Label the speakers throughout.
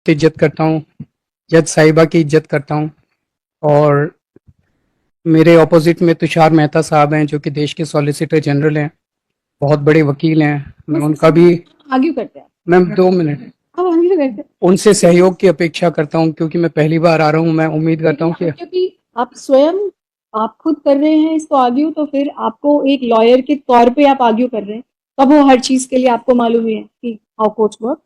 Speaker 1: इज्जत करता हूँ, जज साहिबा की इज्जत करता हूँ। और मेरे ऑपोजिट में तुषार मेहता साहब हैं जो कि देश के सॉलिसिटर जनरल हैं, बहुत बड़े वकील हैं। मैं उनका भी
Speaker 2: आर्ग्यू करते हैं।
Speaker 1: मैम 2 मिनट
Speaker 2: अब आर्ग्यू करते हैं
Speaker 1: उनसे सहयोग की अपेक्षा करता हूँ क्योंकि मैं पहली बार आ रहा हूँ। मैं उम्मीद करता हूँ कि
Speaker 2: क्योंकि आप स्वयं आप खुद कर रहे हैं इसको आर्ग्यू, तो फिर आपको एक लॉयर के तौर पे आप आर्ग्यू कर रहे हैं, तब वो हर चीज के लिए आपको मालूम है कि how courts work.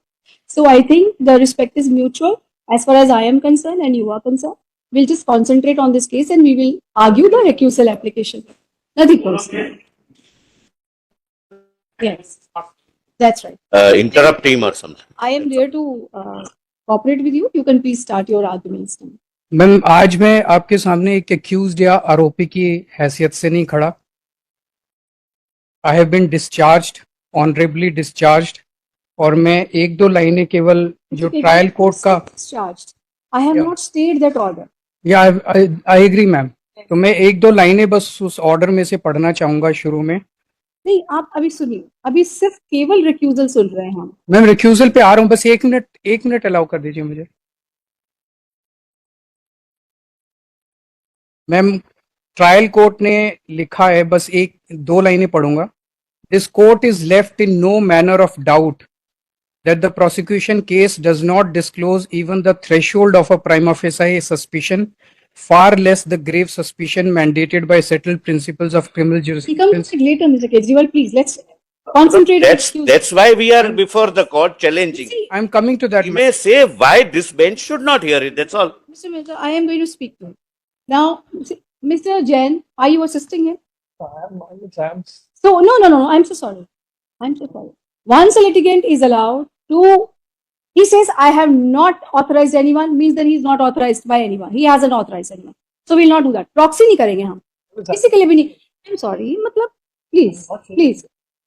Speaker 2: So I think the respect is mutual as far as I am concerned and you are concerned. We'll just concentrate on this case and we will argue the recusal application. Nothing personal. Yes, that's right.
Speaker 3: Interrupt him or something.
Speaker 2: I am there to cooperate with you. You can please start your arguments now.
Speaker 1: Ma'am आज मैं आपके सामने एक accused या आरोपी की हैसियत से नहीं खड़ा। I have been discharged, honourably discharged. और मैं एक दो लाइनें केवल जो ट्रायल कोर्ट का
Speaker 2: Discharged. I have not stayed that order.
Speaker 1: या आई एग्री मैम। तो मैं एक दो लाइनें बस उस ऑर्डर में से पढ़ना चाहूंगा शुरू में।
Speaker 2: नहीं, आप अभी सुनिए, अभी सिर्फ केवल रिक्यूजल सुन रहे हैं हम।
Speaker 1: मैम रिक्यूजल पे आ रहा हूँ, बस एक मिनट अलाउ कर दीजिए मुझे। मैम ट्रायल कोर्ट ने लिखा है, बस एक दो लाइनें पढ़ूंगा। This court is left in no manner of doubt that the prosecution case does not disclose even the threshold of a prima facie suspicion, far less the grave suspicion mandated by settled principles of criminal jurisprudence.
Speaker 2: Later, Mr. Kejriwal, please let's concentrate.
Speaker 3: That's why we are before the court challenging.
Speaker 1: I'm coming to that.
Speaker 3: He may say why this bench should not hear it. That's all.
Speaker 2: Mr. Mehta, I am going to speak to him. Now, Mr. Jain, are you assisting him?
Speaker 4: I am on exams.
Speaker 2: So, no. I'm so sorry. Once a litigant is allowed to, he says, I have not authorized anyone, means that he is not authorized by anyone. He hasn't authorized anyone. So, we'll not do that. Proxy नहीं करेंगे हम. किसी के लिए भी नहीं. I'm sorry. मतलब, please.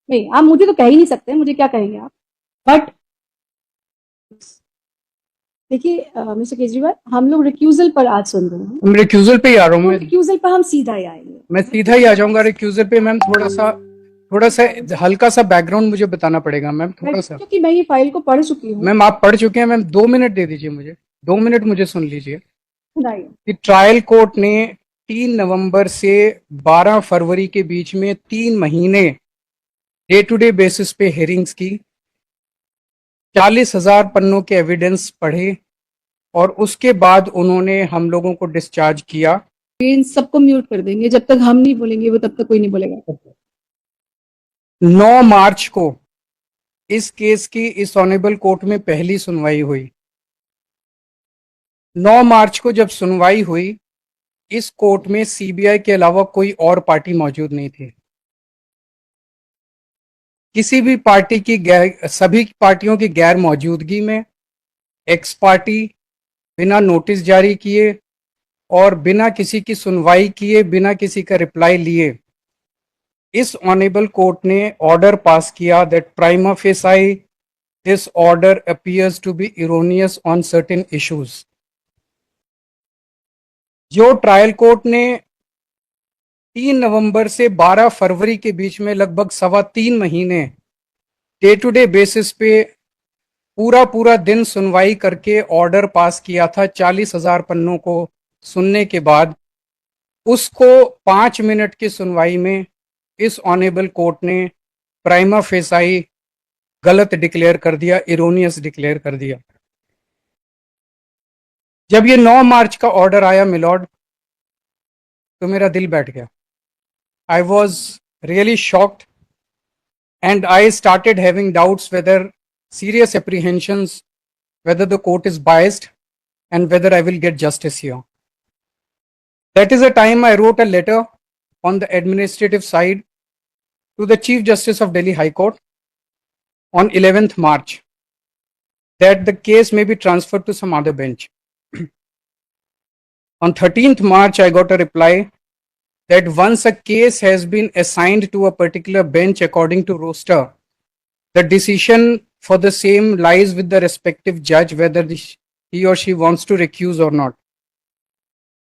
Speaker 2: नहीं, आप मुझे तो कह ही नहीं सकते. मुझे क्या कहेंगे आप? But देखिए मिस्टर केजरीवाल, हम लोग रिक्यूजल पर आज सुन रहे हैं।
Speaker 1: मैं रिक्यूजल पे ही आ रहा हूँ।
Speaker 2: रिक्यूजल पर हम सीधा ही आएंगे।
Speaker 1: मैं सीधा ही आ जाऊंगा रिक्यूजल पे। मैम थोड़ा सा हल्का सा बैकग्राउंड मुझे बताना पड़ेगा मैम, थोड़ा सा,
Speaker 2: क्योंकि मैं ये फाइल को पढ़ चुकी हूँ।
Speaker 1: मैम आप पढ़ चुके हैं। मैम 2 मिनट दे दीजिए मुझे, 2 मिनट मुझे सुन लीजिए। कि ट्रायल कोर्ट ने 3 नवंबर से 12 फरवरी के बीच में 3 महीने डे टू डे बेसिस पे हेयरिंग्स की, 40,000 पन्नों के एविडेंस पढ़े और उसके बाद उन्होंने हम लोगों को डिस्चार्ज किया।
Speaker 2: इन सबको म्यूट कर देंगे, जब तक हम नहीं बोलेंगे वो तब तक कोई नहीं बोलेगा।
Speaker 1: 9 मार्च को इस केस की इस ऑनरेबल कोर्ट में पहली सुनवाई हुई। 9 मार्च को जब सुनवाई हुई, इस कोर्ट में सीबीआई के अलावा कोई और पार्टी मौजूद नहीं थी। किसी भी पार्टी की सभी पार्टियों की गैर मौजूदगी में एक्स पार्टी बिना नोटिस जारी किए और बिना किसी की सुनवाई किए, बिना किसी का रिप्लाई लिए, इस ऑनरेबल कोर्ट ने ऑर्डर पास किया that prima facie this order appears to be erroneous on certain issues. जो ट्रायल कोर्ट ने 3 नवंबर से 12 फरवरी के बीच में लगभग 3.25 महीने डे टू डे बेसिस पे पूरा दिन सुनवाई करके ऑर्डर पास किया था 40,000 पन्नों को सुनने के बाद, उसको 5 मिनट की सुनवाई में इस ऑनरेबल कोर्ट ने प्राइमा फेसाई गलत डिक्लेयर कर दिया, इरोनियस डिक्लेयर कर दिया। जब ये 9 मार्च का ऑर्डर आया मिलॉर्ड, तो मेरा दिल बैठ गया। I was really shocked and I started having doubts whether serious apprehensions, whether the court is biased and whether I will get justice here. That is the time I wrote a letter on the administrative side to the Chief Justice of Delhi High Court on 11th March that the case may be transferred to some other bench. On 13th March, I got a reply that once a case has been assigned to a particular bench according to roster, the decision for the same lies with the respective judge whether he or she wants to recuse or not.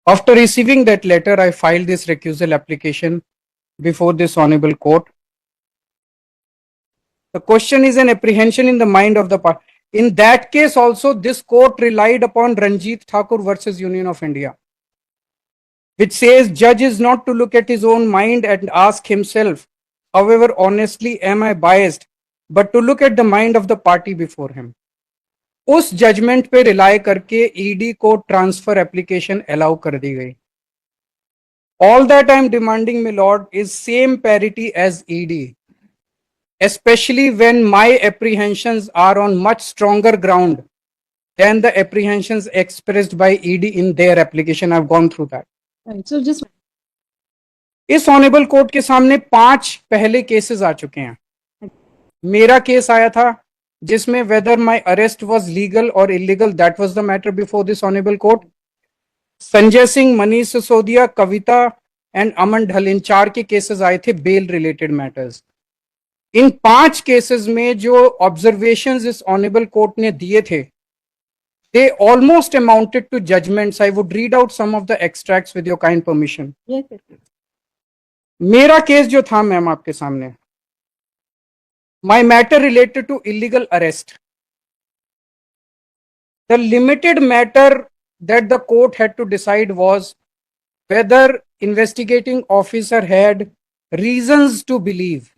Speaker 1: After receiving that letter, I filed this recusal application before this honorable court. The question is an apprehension in the mind of the party. In that case also, this court relied upon Ranjit Thakur versus Union of India, which says judge is not to look at his own mind and ask himself, however honestly am I biased, but to look at the mind of the party before him. उस judgement पे rely करके ED को transfer application allow कर दी गई. All that I am demanding, my lord, is same parity as ED, especially when my apprehensions are on much stronger ground than the apprehensions expressed by ED in their application. I've gone through that.
Speaker 2: Right. So just
Speaker 1: इस honourable court के सामने 5 पहले cases आ चुके हैं. मेरा case आया था जिसमें whether my arrest was legal और illegal, that was the matter before this honourable court. Sanjay Singh, Manish Sisodia, Kavita and Aman Dhal, इन 4 के केसेस आए थे बेल रिलेटेड मैटर्स. इन 5 केसेस में जो ऑब्जर्वेशंस इस ऑनेबल कोर्ट ने दिए थे, they almost amounted to judgments. I would read out some of the extracts with your kind permission.
Speaker 2: yes, yes.
Speaker 1: मेरा केस जो था मैम आपके सामने, my matter related to illegal arrest. The limited matter that the court had to decide was whether investigating officer had reasons to believe.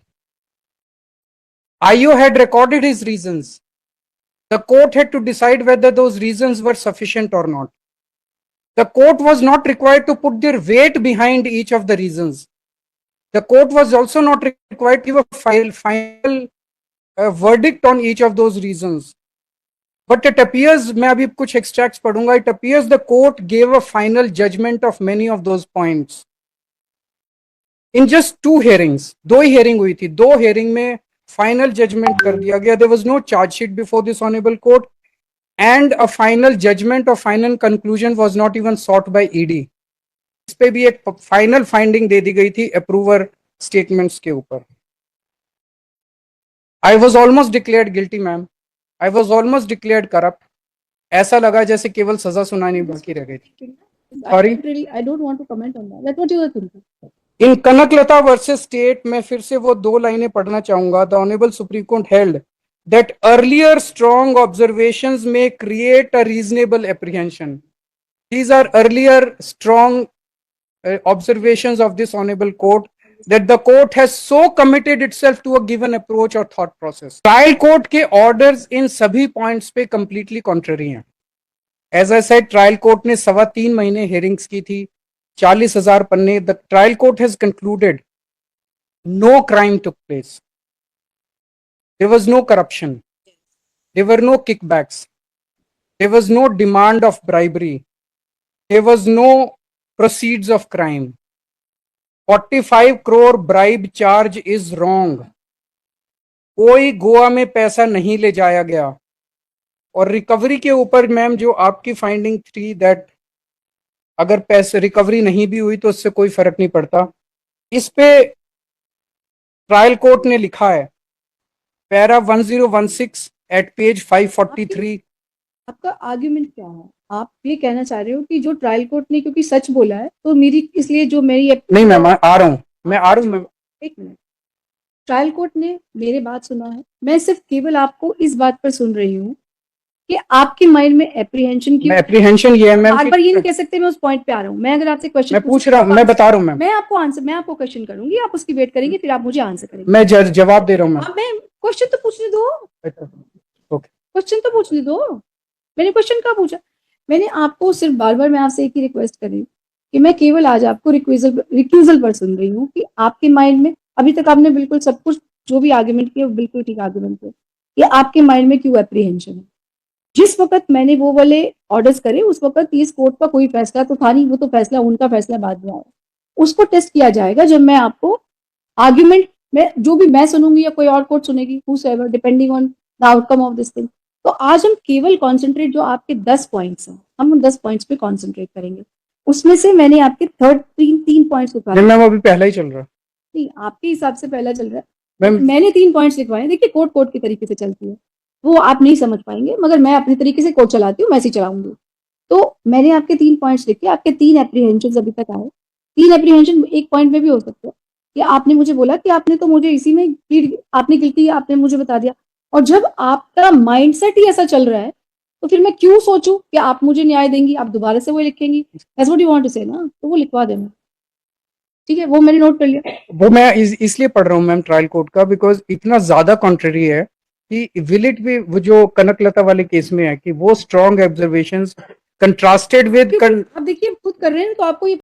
Speaker 1: IO had recorded his reasons. The court had to decide whether those reasons were sufficient or not. The court was not required to put their weight behind each of the reasons. The court was also not required to give a final verdict on each of those reasons. But it appears, मैं अभी कुछ extracts पढ़ूंगा, it appears the court gave a final judgment of many of those points. In just 2 hearings, 2 he hearing हुई थी, 2 hearing में final judgment कर दिया गया. There was no charge sheet before this honorable court, and a final judgment or final conclusion was not even sought by ED. इस पे भी एक final finding दे दी गई थी approver statements के ऊपर. I was almost declared guilty, ma'am. I was almost declared corrupt. ऐसा लगा जैसे केवल सजा सुनानी बाकी रह गई थी. Sorry?
Speaker 2: I don't want to comment on that. That's what you were thinking.
Speaker 1: In Kanaklata versus state में फिर से वो 2 लाइनें पढ़ना चाहूंगा. The honourable supreme court held that earlier strong observations may create a reasonable apprehension. These are earlier strong observations of this honorable court, that the court has so committed itself to a given approach or thought process. Trial court के orders इन सभी points पे completely contrary हैं. As I said, trial court ने 3.25 महीने hearings की थी, 40,000 पन्ने. The trial court has concluded no crime took place. There was no corruption. There were no kickbacks. There was no demand of bribery. There was no proceeds of crime. 45 crore bribe charge is wrong. कोई गोवा में पैसा नहीं ले जाया गया. और recovery के ऊपर मैम जो आपकी फाइंडिंग थी, दैट अगर पैसे रिकवरी नहीं भी हुई तो उससे कोई फर्क नहीं पड़ता, इस पे ट्रायल कोर्ट ने लिखा है पैरा 1016 एट पेज 543.
Speaker 2: आपका आर्ग्यूमेंट क्या है? आप ये कहना चाह रहे हो कि जो ट्रायल कोर्ट ने क्योंकि सच बोला है तो मेरी इसलिए जो मेरी
Speaker 1: नहीं मैम, मैं आ रहा हूँ मैम.
Speaker 2: एक मिनट, ट्रायल कोर्ट ने मेरे बात सुना है, मैं सिर्फ केवल आपको इस बात पर सुन रही हूँ कि आपके माइंड में एप्रीहेंशन की.
Speaker 1: एप्रीहेंशन ये है मैम,
Speaker 2: बार बार ये नहीं कह सकते. मैं उस पॉइंट पे आ रहा हूँ. मैं अगर आपसे क्वेश्चन
Speaker 1: मैं पूछ रहा हूँ, मैं बता रहा हूँ मैम.
Speaker 2: मैं आपको क्वेश्चन करूंगी, आप उसकी वेट करेंगे, फिर आप मुझे आंसर करेंगे.
Speaker 1: मैं जवाब दे रहा हूँ मैम.
Speaker 2: अब मैं क्वेश्चन तो पूछने दो.
Speaker 1: ओके,
Speaker 2: क्वेश्चन तो पूछने दो. मैंने क्वेश्चन कहाँ पूछा? मैंने आपको सिर्फ बार बार मैं आपसे एक ही रिक्वेस्ट कर रही हूँ कि मैं केवल आज आपको रिक्यूजल पर सुन रही हूँ कि आपके माइंड में अभी तक आपने बिल्कुल सब कुछ जो भी आर्गुमेंट किया बिल्कुल ठीक आर्गुमेंट किया कि आपके माइंड में क्यों एप्रीहेंशन है. जिस वक्त मैंने वो वाले ऑर्डर्स करे उस वक्त इस कोर्ट का कोई फैसला तो था नहीं. वो तो फैसला उनका फैसला बाद में आया. उसको टेस्ट किया जाएगा जब मैं आपको आर्ग्यूमेंट में जो भी मैं सुनूंगी या कोई और कोर्ट सुनेगी, whosoever, depending on the outcome of this thing. तो आज हम केवल कॉन्सेंट्रेट जो आपके 10 पॉइंट्स हैं, हम उन 10 पॉइंट्स पे कॉन्सेंट्रेट करेंगे. उसमें से मैंने आपके तीन पॉइंट्स लिखवाए.
Speaker 1: मैम अभी पहला ही चल रहा है.
Speaker 2: नहीं, आपके हिसाब से पहला चल रहा है.
Speaker 1: मैम
Speaker 2: मैंने 3 पॉइंट्स लिखवाए. देखिए कोर्ट के तरीके से चलती है, वो आप नहीं समझ पाएंगे, मगर मैं अपने तरीके से कोर्ट चलाती हूँ, मैं ऐसे चलाऊंगी. तो मैंने आपके 3 पॉइंट्स लिखे. आपके 3 एप्रीहेंशन अभी तक आए. 3 एप्रीहेंशन एक पॉइंट में भी हो सकते हैं कि आपने मुझे बोला कि आपने तो मुझे इसी में आपने गिल्टी आपने मुझे बता दिया. और जब आपका माइंडसेट ही ऐसा चल रहा है तो फिर मैं क्यों सोचूं कि आप मुझे न्याय देंगी, आप दोबारा से वो लिखेंगी, that's what you want to say ना, तो वो लिखवा देना, ठीक है, वो मैंने नोट कर लिया।
Speaker 1: वो मैं इसलिए पढ़ रहा हूँ मैम ट्रायल कोर्ट का, बिकॉज इतना ज्यादा कॉन्ट्ररी है कि विल इट भी वो जो कनकलता वाले केस में है कि वो स्ट्रॉन्ग ऑब्जर्वेशंस कंट्रास्टेड विद
Speaker 2: आप देखिए खुद कर रहे हैं तो आपको ये